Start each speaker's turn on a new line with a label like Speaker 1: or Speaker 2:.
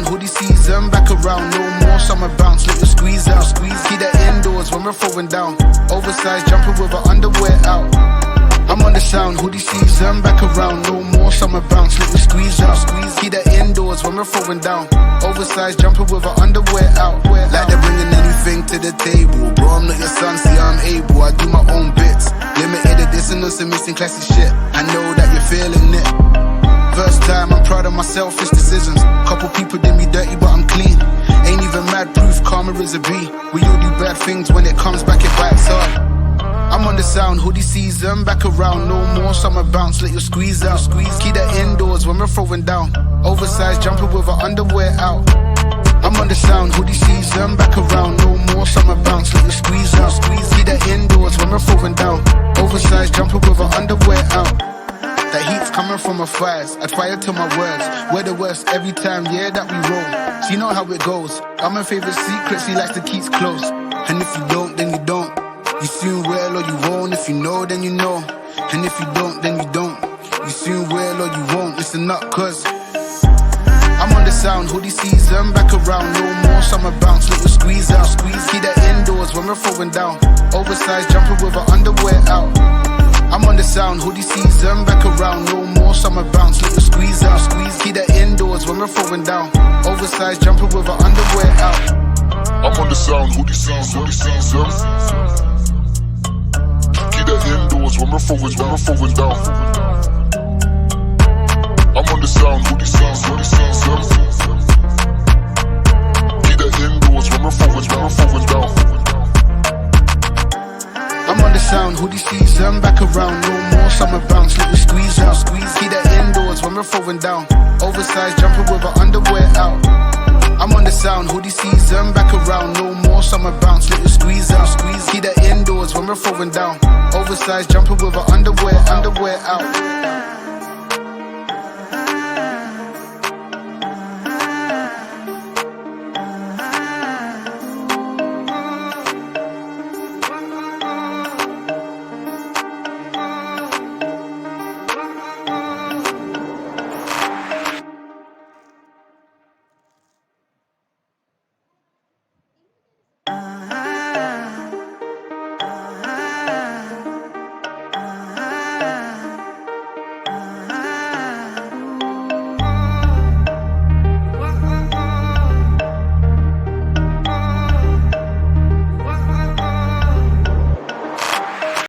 Speaker 1: sound, hoodie season, back around, no more summer bounce, let you squeeze out, keep that indoors when we're throwing down, oversized jumper with our underwear out. I'm on the sound, hoodie season, back around, no more summer bounce, let you squeeze out, keep that indoors when we're throwing down, oversized jumper with our underwear out. Like they're bringing anything to the table, bro, I'm not your son, see I'm able, I do my own bits, limited edition and some missing classic shit, I know that you're feeling it. First time, I'm proud of my selfish decisions. Couple people did me dirty, but I'm clean. Ain't even mad proof, karma is a B. We all do bad things, when it comes back, it bites hard. I'm on the sound, hoodie season, back around. No more summer bounce, let you squeeze out. Keep that indoors when we're throwing down. Oversized jumper with our underwear out. I'm on the sound, hoodie season, back around. No more summer bounce, let you squeeze out. Keep that indoors when we're throwing down. Oversized jumper with our underwear out. That heat's coming from my fires, I fire to my words. We're the worst every time, yeah, that we roll. So you know how it goes. I'm my favorite secrets, he likes to keep close. And if you don't, then you don't. You soon will or you won't. If you know, then you know. And if you don't, then you don't. You soon will or you won't. Listen up, cause I'm on the sound, hoodie season, back around. No more summer bounce, let you squeeze out. Keep that indoors when we're throwing down. Oversized jumper with our underwear out. I'm on the sound, hoodie season, back around. No more summer bounce, let you squeeze out. Keep that indoors when we're throwing down. Oversized jumper with our underwear out.
Speaker 2: I'm on the sound, hoodie season. Keep that indoors when we're throwing down. I'm on the sound, hoodie season. Keep that indoors when we're throwing down.
Speaker 1: I'm on the sound, hoodie season, back around. No more summer bounce, let you squeeze out. Keep that indoors when we're throwing down. Oversized jumper with our underwear out. I'm on the sound, hoodie season, back around. No more summer bounce, let you squeeze out. Keep that indoors when we're throwing down. Oversized jumper with our underwear out.